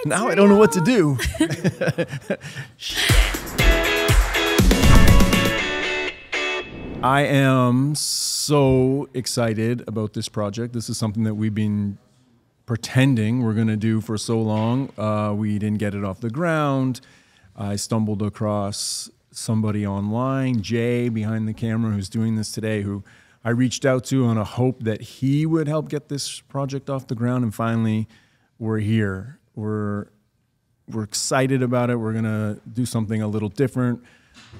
Now I don't know what to do. I am so excited about this project. This is something that we've been pretending we're going to do for so long. We didn't get it off the ground. I stumbled across somebody online, Jay, behind the camera, who's doing this today, who I reached out to on a hope that he would help get this project off the ground. And finally, we're here. We're excited about it. We're going to do something a little different.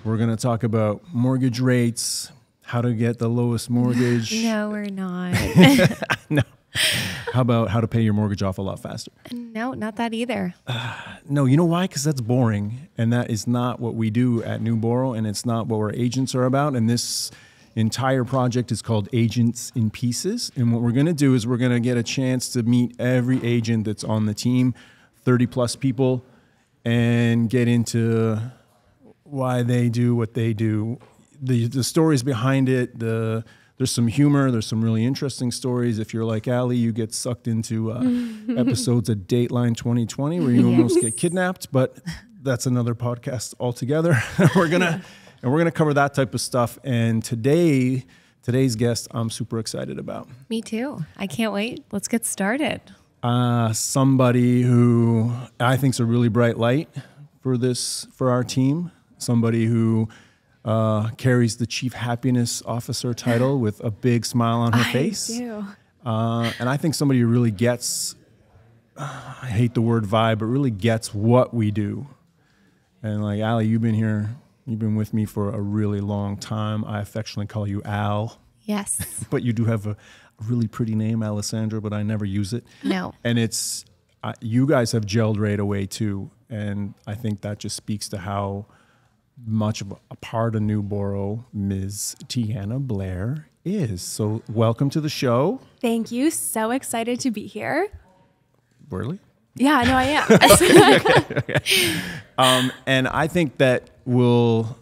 We're going to talk about mortgage rates, how to get the lowest mortgage. No, we're not. No. How about how to pay your mortgage off a lot faster? No, not that either. No, you know why? Because that's boring. And that is not what we do at Nuborrow, and it's not what our agents are about. And this entire project is called Agents in Pieces. And what we're going to do is we're going to get a chance to meet every agent that's on the team, 30 plus people, and get into why they do what they do, the stories behind it. There's some humor. There's some really interesting stories. If you're like Allie, you get sucked into episodes of Dateline 2020 where you almost get kidnapped, but that's another podcast altogether. We're gonna cover that type of stuff. And today's guest, I'm super excited about. Me too. I can't wait. Let's get started. Somebody who I think is a really bright light for our team. Somebody who carries the Chief Happiness Officer title with a big smile on her face. I do. And I think somebody who really gets, I hate the word vibe, but really gets what we do. And like, Allie, you've been with me for a really long time. I affectionately call you Al. Yes. But you do have a really pretty name, Alessandra, but I never use it. No. And it's, you guys have gelled right away too. And I think that just speaks to how much of a part of Nuborrow Ms. Tianna Blair is. So welcome to the show. Thank you. So excited to be here. Really? Yeah, no, I am. And I think that we'll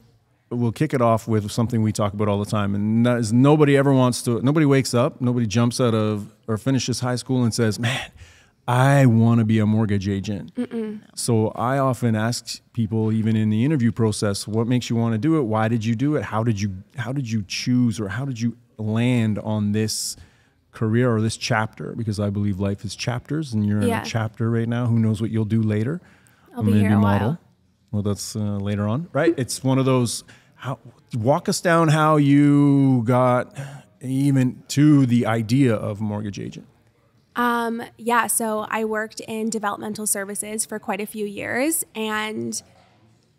kick it off with something we talk about all the time. And that is nobody wakes up, nobody jumps out of or finishes high school and says, man, I want to be a mortgage agent. Mm-mm. So I often ask people, even in the interview process, what makes you want to do it? Why did you do it? How did you choose, or how did you land on this career or this chapter? Because I believe life is chapters, and you're in a chapter right now. Who knows what you'll do later? I'll be here a while. Well, that's later on, right? It's one of those. Walk us down how you got even to the idea of mortgage agent. So I worked in developmental services for quite a few years, and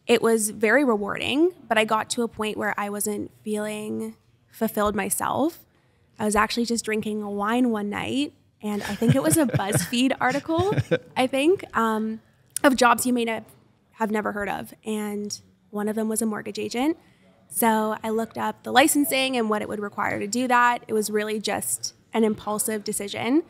it was very rewarding, but I got to a point where I wasn't feeling fulfilled myself. I was actually just drinking wine one night, and I think it was a BuzzFeed article, of jobs you may have never heard of. And one of them was a mortgage agent. So I looked up the licensing and what it would require to do that. It was really just an impulsive decision.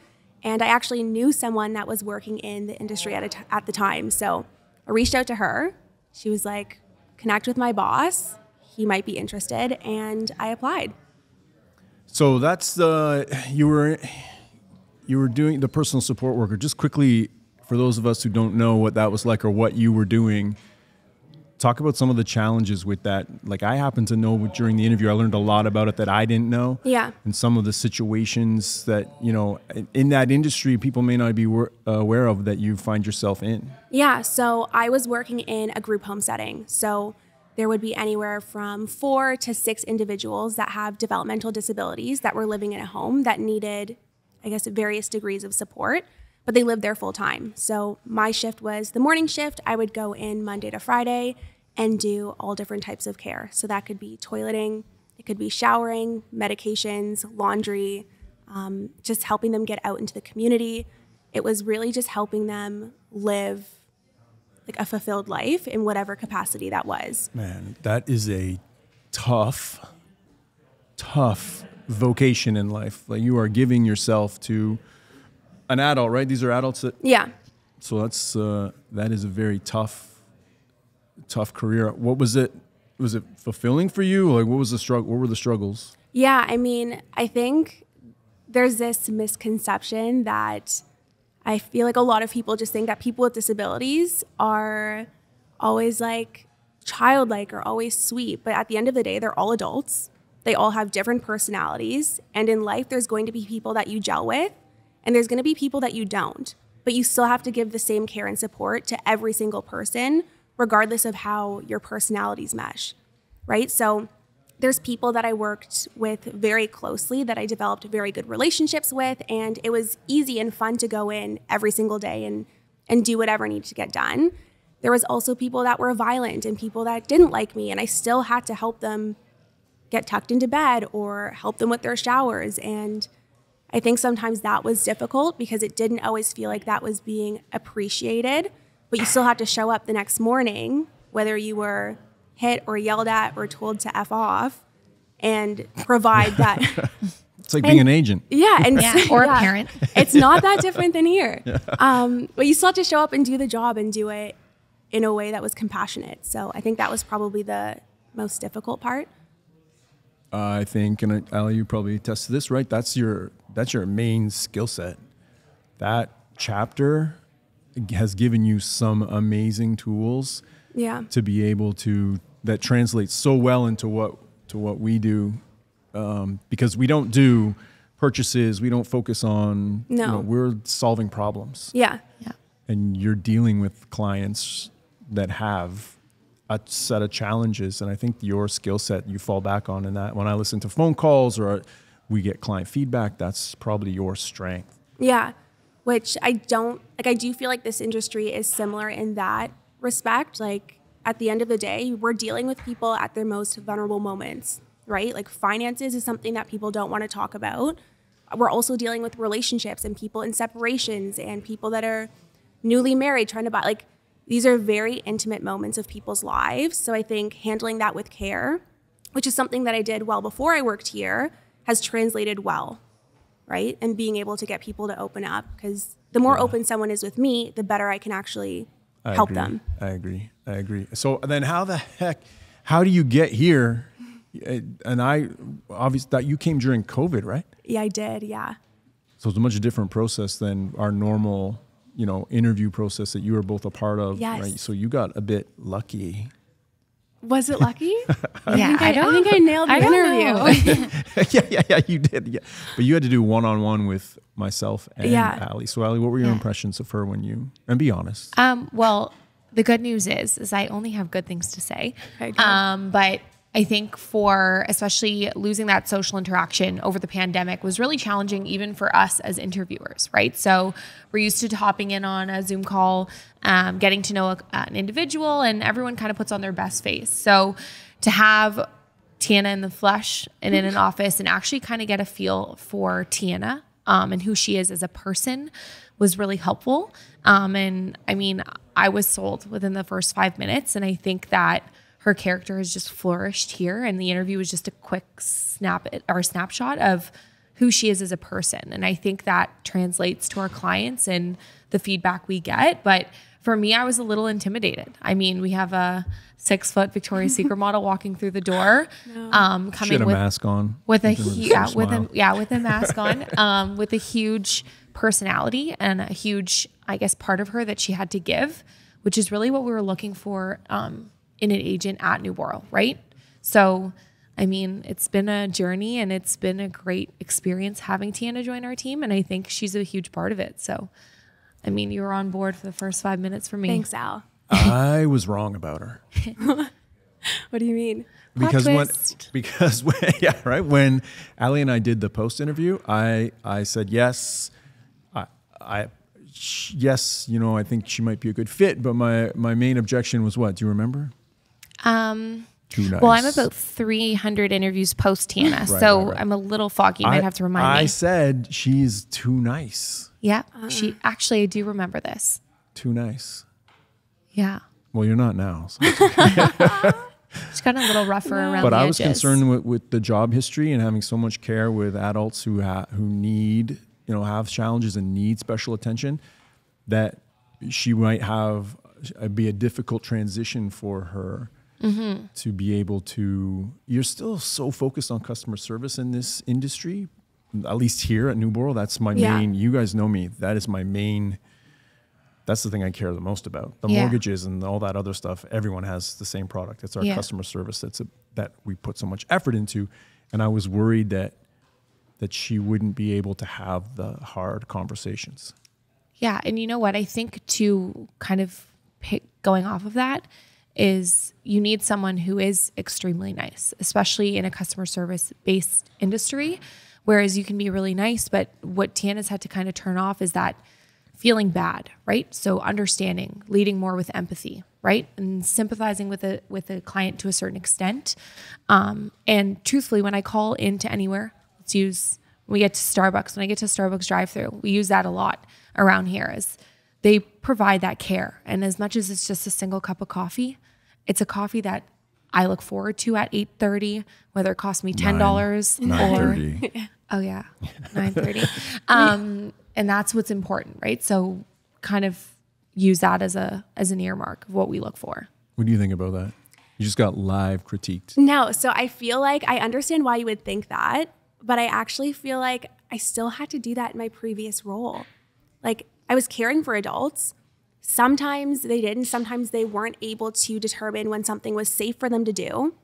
And I actually knew someone that was working in the industry at the time. So I reached out to her. She was like, connect with my boss. He might be interested. And I applied. So that's you were doing the personal support worker. Just quickly, for those of us who don't know what that was like or what you were doing, talk about some of the challenges with that. Like, I happen to know during the interview, I learned a lot about it that I didn't know. Yeah. And some of the situations that, in that industry, people may not be aware of that you find yourself in. Yeah. So I was working in a group home setting. So there would be anywhere from 4 to 6 individuals that have developmental disabilities that were living in a home that needed, I guess, various degrees of support, but they lived there full time. So my shift was the morning shift. I would go in Monday to Friday and do all different types of care. So that could be toileting, it could be showering, medications, laundry, just helping them get out into the community. It was really just helping them live like a fulfilled life in whatever capacity that was. Man, that is a tough vocation in life. Like, you are giving yourself to an adult, right? These are adults Yeah. So that is a very tough career. What was it? Was it fulfilling for you? Like, what was the struggle? What were the struggles? Yeah, I mean, I think there's this misconception that I feel like a lot of people just think that people with disabilities are always like childlike or always sweet. But at the end of the day, they're all adults. They all have different personalities. And in life, there's going to be people that you gel with, and there's going to be people that you don't. But you still have to give the same care and support to every single person, regardless of how your personalities mesh, right? So there's people that I worked with very closely that I developed very good relationships with, and it was easy and fun to go in every single day and do whatever needed to get done. There was also people that were violent and people that didn't like me, and I still had to help them get tucked into bed or help them with their showers. And I think sometimes that was difficult because it didn't always feel like that was being appreciated, but you still had to show up the next morning, whether you were hit or yelled at or told to F off, and provide that. It's like being an agent. Yeah. And Or a parent. It's not that different than here. But you still have to show up and do the job and do it in a way that was compassionate. So I think that was probably the most difficult part. I think, and Ali, you probably attest to this, right? That's your main skill set. That chapter has given you some amazing tools to be able to, that translates so well into what we do, because we don't do purchases. We don't focus on, we're solving problems. Yeah. And you're dealing with clients that have a set of challenges. And I think your skill set you fall back on in that. When I listen to phone calls or we get client feedback, that's probably your strength. Yeah. Which I do feel like this industry is similar in that respect. Like at the end of the day, we're dealing with people at their most vulnerable moments, right? Like finances is something that people don't want to talk about. We're also dealing with relationships and people in separations and people that are newly married trying to buy, like, these are very intimate moments of people's lives. So I think handling that with care, which is something that I did well before I worked here, has translated well, right? And being able to get people to open up, because the more open someone is with me, the better I can actually help them. I agree. So then how do you get here? And obviously that you came during COVID, right? Yeah, I did. Yeah. So it's a much different process than our normal, interview process that you were both a part of. Yes. Right? So you got a bit lucky. Was it lucky? Yeah, I think I nailed the interview. Yeah, you did. Yeah. But you had to do one-on-one with myself and Ali. So Ali, what were your impressions of her and be honest. Well, the good news is I only have good things to say. Okay, but I think for especially losing that social interaction over the pandemic was really challenging even for us as interviewers, right? So we're used to hopping in on a Zoom call, getting to know an individual, and everyone kind of puts on their best face. So to have Tianna in the flesh and in an office and actually kind of get a feel for Tianna and who she is as a person was really helpful. And I mean, I was sold within the first 5 minutes, and I think that her character has just flourished here, and the interview was just a quick snapshot of who she is as a person. And I think that translates to our clients and the feedback we get. But for me, I was a little intimidated. I mean, we have a 6-foot Victoria's Secret model walking through the door, coming with a mask on, with a mask on, with a huge personality and a huge, I guess, part of her that she had to give, which is really what we were looking for in an agent at Nuborrow, right? So, I mean, it's been a journey and it's been a great experience having Tianna join our team, and I think she's a huge part of it. So, I mean, you were on board for the first 5 minutes for me. Thanks, Al. I was wrong about her. What do you mean? When Ali and I did the post interview, I said yes. Yes, I think she might be a good fit, but my main objection was what? Do you remember? Too nice. Well, I'm about 300 interviews post Tianna, right. I'm a little foggy. You might have to remind me. I said she's too nice. Yeah, I do remember this. Too nice. Yeah. Well, you're not now. So She's got a little rougher around but the I was edges. concerned with the job history and having so much care with adults who need, have challenges and need special attention, that she might have be a difficult transition for her to be able to. You're still so focused on customer service in this industry, at least here at Nuborrow, that's my main, you guys know me, that is my main, that's the thing I care the most about. The mortgages and all that other stuff, everyone has the same product. It's our customer service that we put so much effort into. And I was worried that she wouldn't be able to have the hard conversations. Yeah. And you know what? I think to kind of going off of that is you need someone who is extremely nice, especially in a customer service based industry, whereas you can be really nice. But what Tianna's had to kind of turn off is that feeling bad, right? So understanding, leading more with empathy, right? And sympathizing with a client to a certain extent. And truthfully, when I call into anywhere, when we get to Starbucks, when I get to Starbucks drive-through, we use that a lot around here is they provide that care. And as much as it's just a single cup of coffee, it's a coffee that I look forward to at 8:30, whether it costs me $10 $9:30. Oh yeah, 9:30. And that's what's important, right? So kind of use that as an earmark of what we look for. What do you think about that? You just got live critiqued. No, so I feel like I understand why you would think that, but I actually feel like I still had to do that in my previous role. Like I was caring for adults. Sometimes they did, and sometimes they weren't able to determine when something was safe for them to do,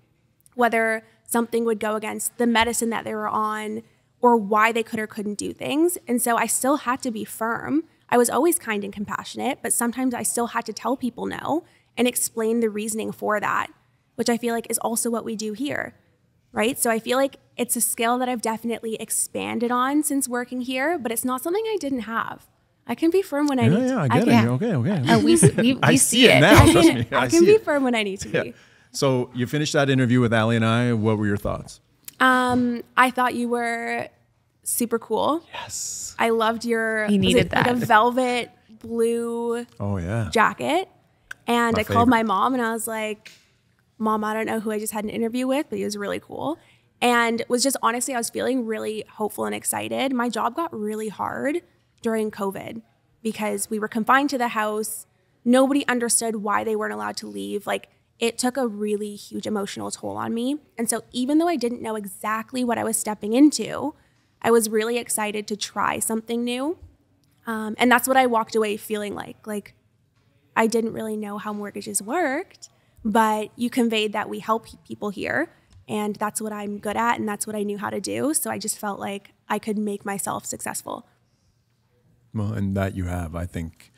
whether something would go against the medicine that they were on or why they could or couldn't do things. And so I still had to be firm. I was always kind and compassionate, but sometimes I still had to tell people no and explain the reasoning for that, which I feel like is also what we do here, right? So I feel like it's a skill that I've definitely expanded on since working here, but it's not something I didn't have. I can be firm when I need to. Yeah, I get it. Okay. We I see it now. Trust me. I can be firm when I need to be. So you finished that interview with Ali and I. What were your thoughts? I thought you were super cool. Yes. I loved your He needed like that. a velvet blue jacket. And My I called favorite. my mom and I was like, Mom, I don't know who I just had an interview with, but he was really cool. And was just honestly, I was feeling really hopeful and excited. My job got really hard during COVID because we were confined to the house. Nobody understood why they weren't allowed to leave. Like it took a really huge emotional toll on me. And so even though I didn't know exactly what I was stepping into, I was really excited to try something new. And that's what I walked away feeling like I didn't really know how mortgages worked, but you conveyed that we help people here. And that's what I'm good at. And that's what I knew how to do. So I just felt like I could make myself successful. Well, and that you have, I think,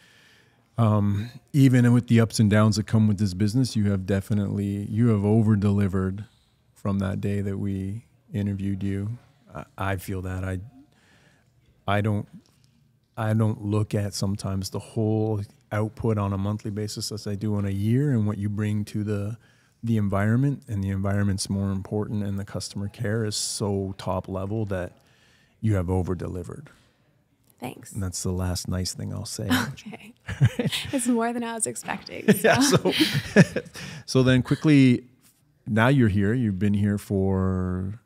even with the ups and downs that come with this business, you have over-delivered from that day that we interviewed you. I feel that I don't look at sometimes the whole output on a monthly basis as I do on a year and what you bring to the environment, and the environment's more important and the customer care is so top level that you have over-delivered. Thanks. And that's the last nice thing I'll say. Okay. It's more than I was expecting. So. Yeah, so then quickly, now you're here. You've been here for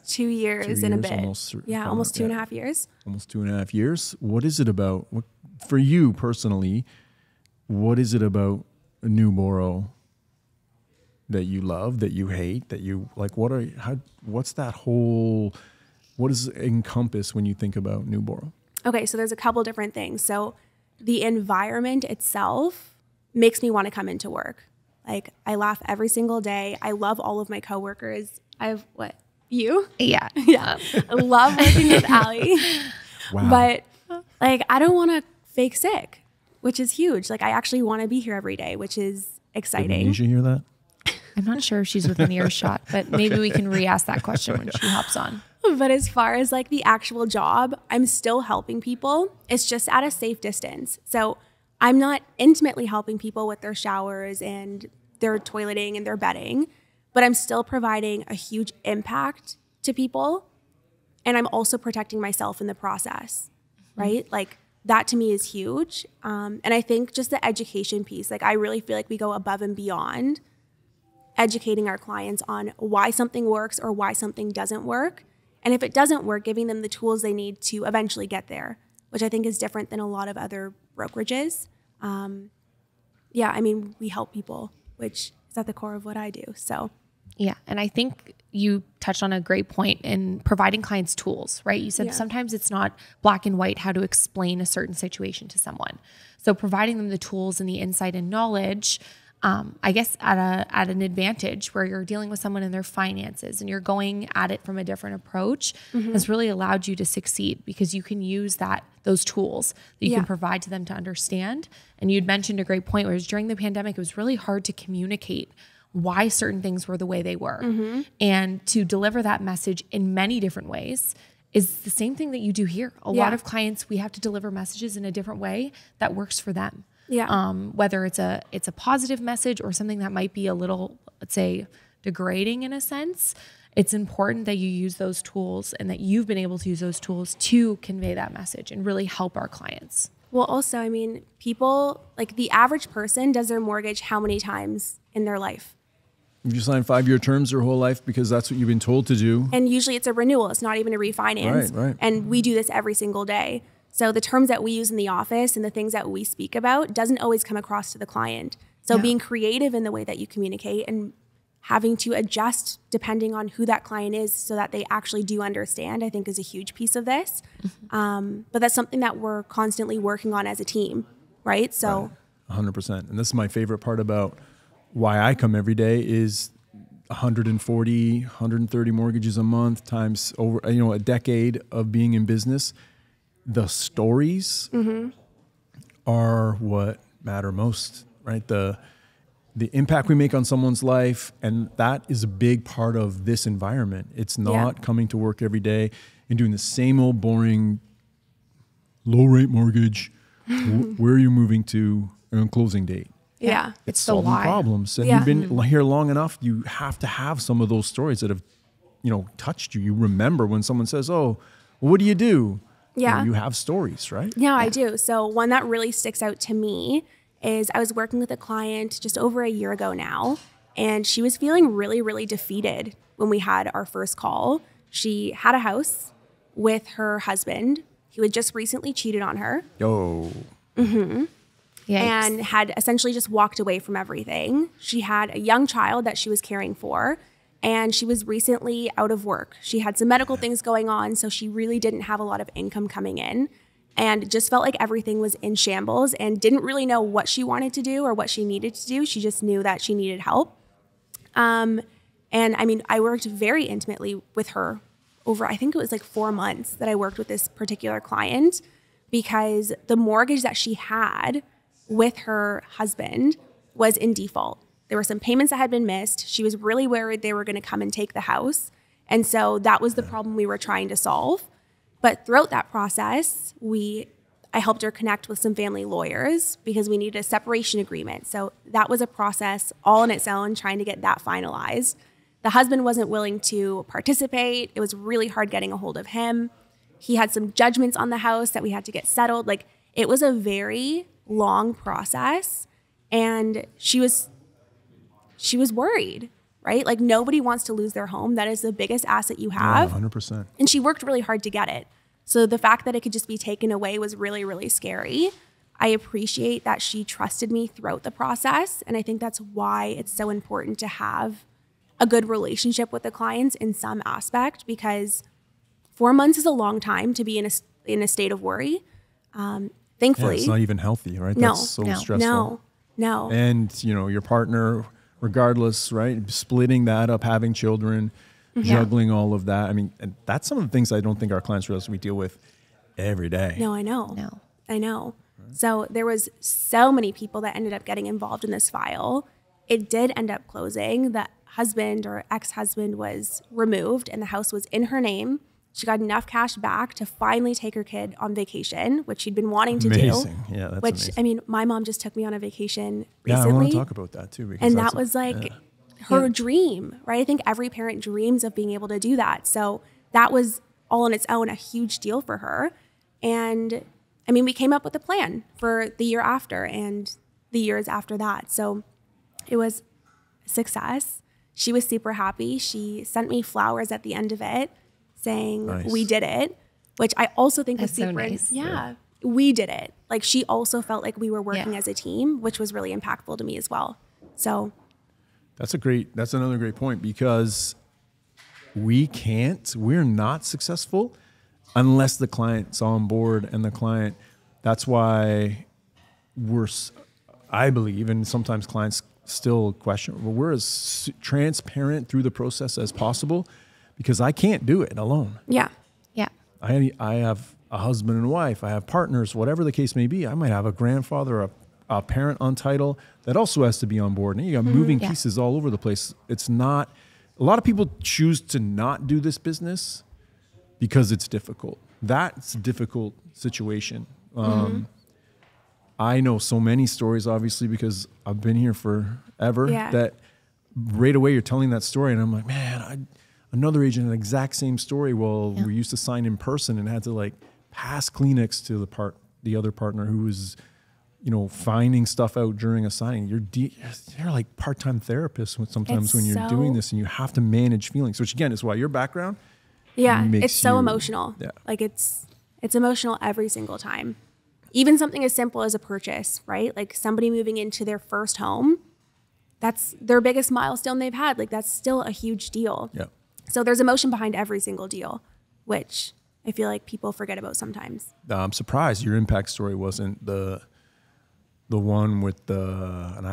2 years and a bit. Almost 2.5 years. Almost 2.5 years. What is it about, for you personally, what is it about Nuborrow that you love, that you hate, that you like? What does it encompass when you think about Nuborrow? Okay, so there's a couple different things. So the environment itself makes me want to come into work. Like I laugh every single day. I love all of my coworkers. I have you? Yeah. Yeah. I love working with Ali. Wow. But like I don't want to fake sick, which is huge. Like I actually want to be here every day, which is exciting. Did you hear that? I'm not sure if she's within earshot, but maybe we can re-ask that question when she hops on. But as far as like the actual job, I'm still helping people. It's just at a safe distance. So I'm not intimately helping people with their showers and their toileting and their bedding, but I'm still providing a huge impact to people. And I'm also protecting myself in the process, right? Like that to me is huge. And I think just the education piece, like I really feel like we go above and beyond educating our clients on why something works or why something doesn't work. And if it doesn't work, giving them the tools they need to eventually get there, which I think is different than a lot of other brokerages. We help people, which is at the core of what I do. So Yeah. And I think you touched on a great point in providing clients tools, right? You said sometimes it's not black and white how to explain a certain situation to someone. So providing them the tools and the insight and knowledge, I guess at an advantage where you're dealing with someone in their finances and you're going at it from a different approach has really allowed you to succeed, because you can use those tools that you can provide to them to understand. And you'd mentioned a great point, whereas during the pandemic, it was really hard to communicate why certain things were the way they were. And to deliver that message in many different ways is the same thing that you do here. A lot of clients, we have to deliver messages in a different way that works for them. Whether it's a positive message or something that might be a little, let's say, degrading in a sense, it's important that you use those tools and that you've been able to use those tools to convey that message and really help our clients. Well, also, I mean, people, like the average person does their mortgage how many times in their life? You sign 5-year terms your whole life because that's what you've been told to do. And usually it's a renewal. It's not even a refinance. Right. And we do this every single day. So the terms that we use in the office and the things that we speak about doesn't always come across to the client. So being creative in the way that you communicate and having to adjust depending on who that client is so that they actually do understand, I think is a huge piece of this. But that's something that we're constantly working on as a team, right? So 100%. And this is my favorite part about why I come every day is 140, 130 mortgages a month times over, a decade of being in business. The stories are what matter most, right? The impact we make on someone's life, and that is a big part of this environment. It's not coming to work every day and doing the same old boring low rate mortgage. Where are you moving to on closing date? Yeah. It's solving problems. And you've been here long enough, you have to have some of those stories that have, touched you. You remember when someone says, oh, well, what do you do? Yeah. You have stories, right? Yeah, I do. So one that really sticks out to me is I was working with a client just over a year ago now, and she was feeling really, really defeated when we had our first call. She had a house with her husband who had just recently cheated on her. And had essentially just walked away from everything. She had a young child that she was caring for, and she was recently out of work. She had some medical things going on, so she really didn't have a lot of income coming in, and just felt like everything was in shambles and didn't really know what she wanted to do or what she needed to do. She just knew that she needed help. And I mean, I worked very intimately with her over, I think it was like 4 months that I worked with this particular client, because the mortgage that she had with her husband was in default. There were some payments that had been missed. She was really worried they were going to come and take the house. And so that was the problem we were trying to solve. But throughout that process, I helped her connect with some family lawyers because we needed a separation agreement. So that was a process all on its own, trying to get that finalized. The husband wasn't willing to participate. It was really hard getting a hold of him. He had some judgments on the house that we had to get settled. Like, it was a very long process, and she was worried, right? Like, nobody wants to lose their home. That is the biggest asset you have. 100%. And she worked really hard to get it. So the fact that it could just be taken away was really, really scary. I appreciate that she trusted me throughout the process. And I think that's why it's so important to have a good relationship with the clients in some aspect, because 4 months is a long time to be in a state of worry. Thankfully, it's not even healthy, right? No, That's so stressful. No. And, your partner, regardless, right? Splitting that up, having children, juggling all of that. I mean, and that's some of the things I don't think our clients realize we deal with every day. No, I know. Right. So there was so many people that ended up getting involved in this file. It did end up closing. The husband or ex-husband was removed and the house was in her name. She got enough cash back to finally take her kid on vacation, which she'd been wanting to do. Yeah, that's which, amazing. I mean, my mom just took me on a vacation recently. Yeah, I want to talk about that too. And that was like her dream, right? I think every parent dreams of being able to do that. So that was all on its own a huge deal for her. And I mean, we came up with a plan for the year after and the years after that. So it was a success. She was super happy. She sent me flowers at the end of it, saying we did it, which I also think was super nice. Yeah, we did it. Like, she also felt like we were working as a team, which was really impactful to me as well. So That's another great point, because we're not successful unless the client's on board, and that's why I believe, and sometimes clients still question, well, we're as transparent through the process as possible, because I can't do it alone. Yeah. Yeah. I have a husband and wife, I have partners, whatever the case may be. I might have a grandfather, a parent on title that also has to be on board. And you got moving pieces all over the place. It's not, a lot of people choose to not do this business because it's difficult. That's a difficult situation. I know so many stories, obviously, because I've been here forever, that right away you're telling that story, and I'm like, man, another agent had the exact same story. Well, we used to sign in person and had to like pass Kleenex to the other partner who was, finding stuff out during a signing. You're like part-time therapists sometimes when you're doing this, and you have to manage feelings, which again is why your background. Yeah, it's so emotional. Yeah. Like it's emotional every single time. Even something as simple as a purchase, right? Like somebody moving into their first home, that's their biggest milestone they've had. Like that's still a huge deal. Yeah. So there's emotion behind every single deal, which I feel like people forget about sometimes. I'm surprised your impact story wasn't the one with and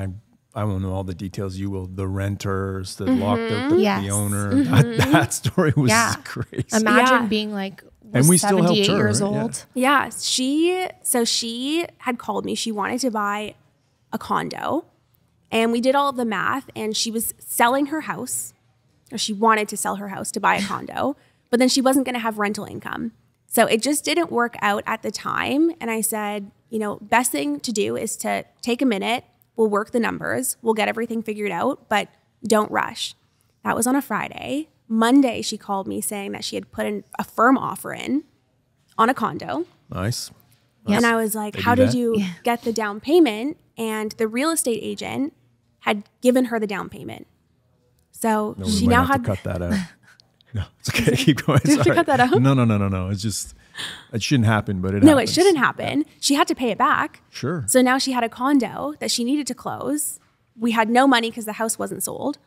I won't know all the details. You will. The renters that locked out the owner. That story was crazy. Imagine being like, and we still helped 78 her, years right? old. Yeah. She had called me. She wanted to buy a condo, and we did all of the math, and she was selling her house, or she wanted to sell her house to buy a condo, but then she wasn't going to have rental income. So it just didn't work out at the time. And I said, best thing to do is to take a minute. We'll work the numbers. We'll get everything figured out, but don't rush. That was on a Friday. Monday, she called me saying that she had put a firm offer in on a condo. Nice. And I was like, how did you get the down payment? And the real estate agent had given her the down payment. So she now had to cut that out. No, it's okay. Keep going. Did you cut that out? No. It's just, it shouldn't happen, but No, it shouldn't happen. She had to pay it back. Sure. So now she had a condo that she needed to close. We had no money because the house wasn't sold.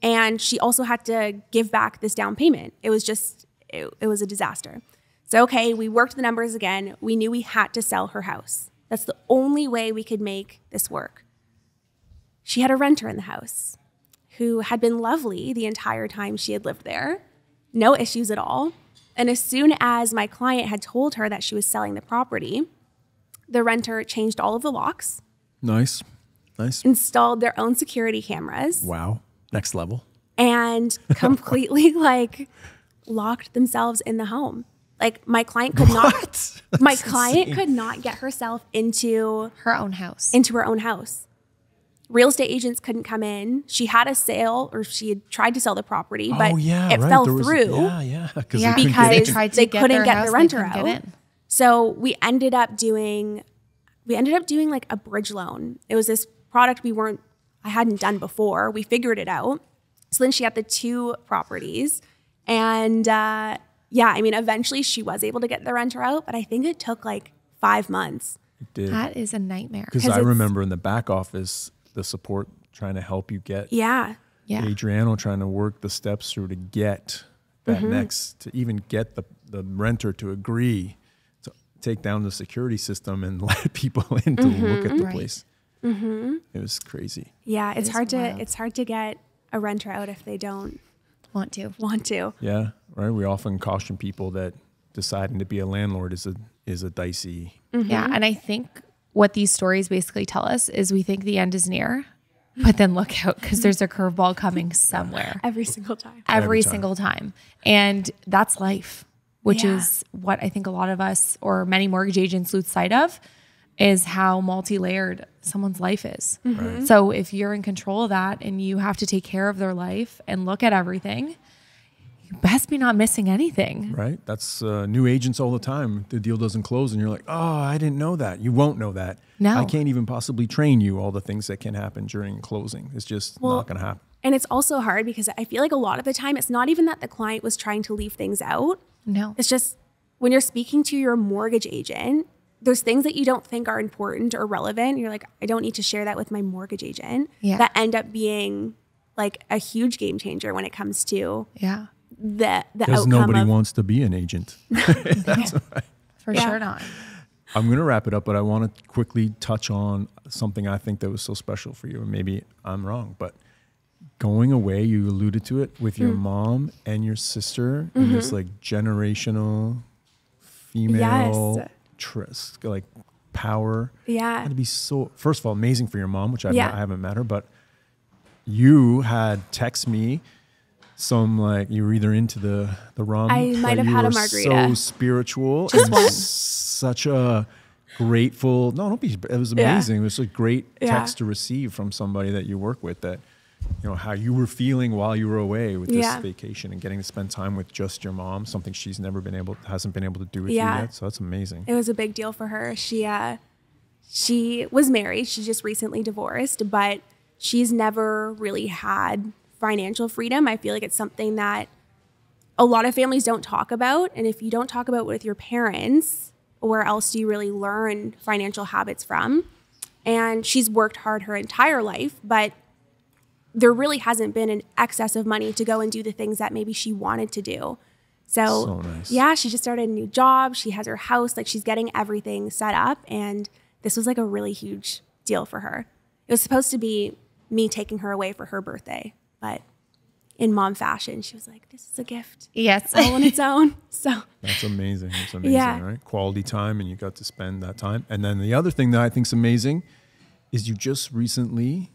And she also had to give back this down payment. It was just, it was a disaster. So, okay, we worked the numbers again. We knew we had to sell her house. That's the only way we could make this work. She had a renter in the house who had been lovely the entire time she had lived there. No issues at all. And as soon as my client had told her that she was selling the property, the renter changed all of the locks. Nice. Installed their own security cameras. Wow. Next level. And completely locked themselves in the home. Like my client could not, could not get herself into her own house. Real estate agents couldn't come in. She had a sale, or she had tried to sell the property, but it fell through. Because they couldn't get the renter out. So we ended up doing like a bridge loan. It was this product I hadn't done before. We figured it out. So then she had the 2 properties, and eventually she was able to get the renter out, but I think it took like 5 months. It did. That is a nightmare. Because I remember in the back office, the support trying to help you get Adriano trying to work the steps through to get that to even get the renter to agree to take down the security system and let people in to look at the place. It was crazy. Yeah, it's hard to get a renter out if they don't want to. Yeah, right. We often caution people that deciding to be a landlord is a dicey. Yeah, and I think what these stories basically tell us is we think the end is near, but then look out, because there's a curveball coming somewhere. Every single time. Every single time. And that's life, which is what I think a lot of us, or many mortgage agents, lose sight of, is how multi-layered someone's life is. Right. So if you're in control of that and you have to take care of their life and look at everything, you best be not missing anything. Right. That's new agents all the time. The deal doesn't close and you're like, oh, I didn't know that. You won't know that. No. I can't even possibly train you all the things that can happen during closing. It's just not going to happen. And it's also hard because I feel like a lot of the time, it's not even that the client was trying to leave things out. No. It's just when you're speaking to your mortgage agent, there's things that you don't think are important or relevant. You're like, I don't need to share that with my mortgage agent. Yeah. That end up being like a huge game changer when it comes to Yeah. the Because outcome nobody of, wants to be an agent. That's right. For Yeah. sure not. I'm going to wrap it up, but I want to quickly touch on something I think that was so special for you. And maybe I'm wrong, but going away, you alluded to it with your mom and your sister in this like generational female Yes. like power. Yeah. Had to be so, first of all, amazing for your mom, which I Yeah. haven't met her, but you had text me some like you were either into the rum. I might but have you had a were margarita. So spiritual. Just and one. Such a grateful. No, don't be. It was Yeah. amazing. It was a great Yeah. text to receive from somebody that you work with. That how you were feeling while you were away with this Yeah. vacation and getting to spend time with just your mom. Something she's hasn't been able to do with Yeah. you yet. So that's amazing. It was a big deal for her. She was married. She just recently divorced, but she's never really had financial freedom. I feel like it's something that a lot of families don't talk about. And if you don't talk about it with your parents, where else do you really learn financial habits from? And she's worked hard her entire life, but there really hasn't been an excess of money to go and do the things that maybe she wanted to do. So nice. Yeah, she just started a new job. She has her house. Like she's getting everything set up. And this was like a really huge deal for her. It was supposed to be me taking her away for her birthday, but in mom fashion, she was like, this is a gift Yes. all on its own. So That's amazing. That's amazing, Yeah. right? Quality time, and you got to spend that time. And then the other thing that I think is amazing is you just recently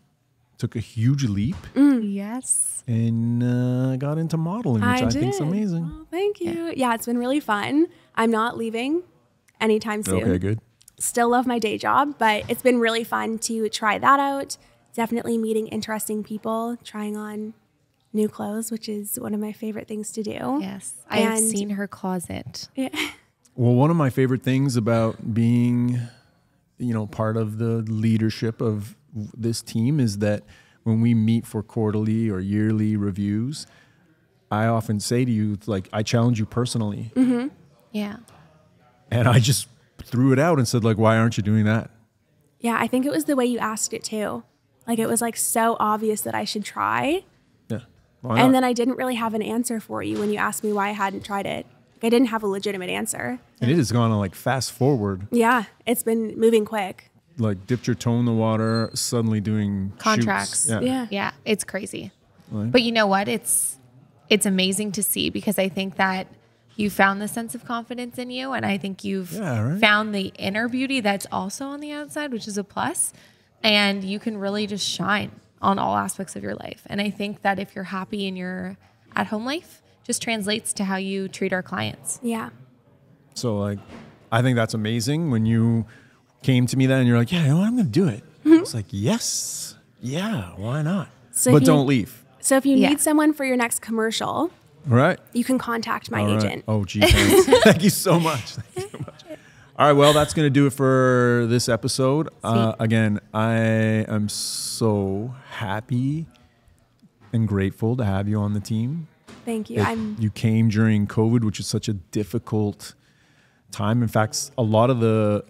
took a huge leap Yes. and got into modeling, which I think is amazing. Oh, thank you. Yeah, it's been really fun. I'm not leaving anytime soon. Okay, good. Still love my day job, but it's been really fun to try that out. Definitely meeting interesting people, trying on new clothes, which is one of my favorite things to do. Yes. I have And- seen her closet. Yeah. Well, one of my favorite things about being, part of the leadership of this team is that when we meet for quarterly or yearly reviews, I often say to you, like, I challenge you personally. Yeah. And I just threw it out and said, like, why aren't you doing that? Yeah, I think it was the way you asked it too. Like it was like so obvious that I should try. Yeah. Why And not? then I didn't really have an answer for you when you asked me why I hadn't tried it. Like, I didn't have a legitimate answer. And it has gone on like fast forward, Yeah, it's been moving quick. like dipped your toe in the water, suddenly doing Contracts. shoots. Yeah. Yeah. It's crazy. Right. But you know what? It's amazing to see because I think that you found the sense of confidence in you. And I think you've Yeah, right. found the inner beauty that's also on the outside, which is a plus. And you can really just shine on all aspects of your life. And I think that if you're happy in your at-home life, just translates to how you treat our clients. Yeah. So like, I think that's amazing when you came to me then and you're like, yeah, you know what, I'm going to do it. It's like, yes, yeah, why not? So But if you- don't leave. So if you Yeah. need someone for your next commercial, All right. you can contact my All right. agent. Oh, gee, thanks. Thank you so much. Thank you so much. All right, well, that's going to do it for this episode. Again, I am so happy and grateful to have you on the team. Thank you. You came during COVID, which is such a difficult time. In fact, a lot of the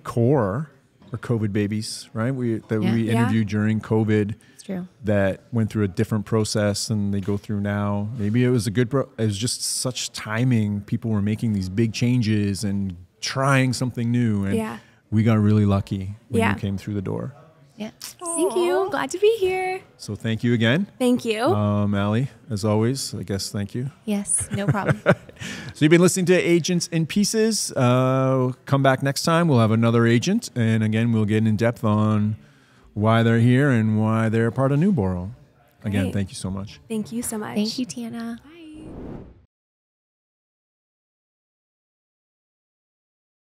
core are COVID babies, right? We Yeah. interviewed during COVID. It's true. That went through a different process than they go through now. Maybe it was it was just such timing. People were making these big changes and trying something new, and Yeah. we got really lucky when Yeah. you came through the door. Yeah. Thank you. Glad to be here. So thank you again, Thank you. Allie. As always, I guess thank you. Yes. No problem. So you've been listening to Agents in Pieces. Come back next time. We'll have another agent, and again, we'll get in depth on why they're here and why they're part of Nuborrow. Again, Great. thank you so much. Thank you so much. Thank you, Tianna. Bye.